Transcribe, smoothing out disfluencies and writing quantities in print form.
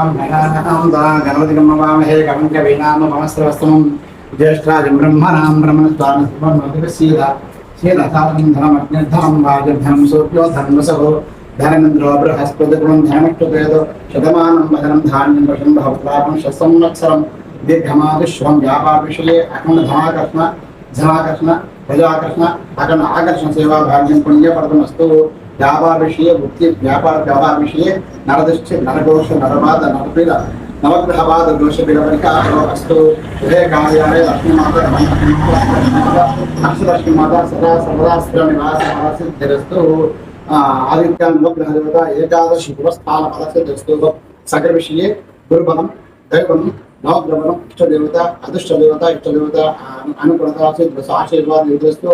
गणपति गणवामहे गणं कवीनाम नमस्तेस्तमं ज्येष्ठाजं ब्रह्मणां ब्रह्मस्वामिनं शीलधारणं धनमग्निर्धनं वाजधनं सूर्यो धन्वसहो धनमिन्द्रो बृहस्पतिगुणं धनमष्टुवेदो शतमानं वदनं धान्यं वशं भवत्लाभं शतसंवत्सरं दीर्घमायुष्यं व्यापारविषये धनाकर्षण प्रजाकर्षण अखंड आकर्षण सेवा भाग्यं पुण्यफलमस्तु। व्यापार विषय वृत्ति व्यवहार विषय नरदृष्टि नरघोष नरवाद नरपीड़ नवग्रहवाद दोष पीड़परिकास्तु। गृह कार्यालय लक्ष्मी माता लक्ष्मी माता सदा सर्वदा स्थिर निवास सिद्धिरस्तु। आदित्य नवग्रह देवता एकादश शुभस्थान फलसिद्धिरस्तु। सकल विषय गुरुबलम दैवबलम नवग्रहबलम इष्ट देवता अदृष्ट देवता अनुकूलता सिद्ध आशीर्वाद युद्धस्तु।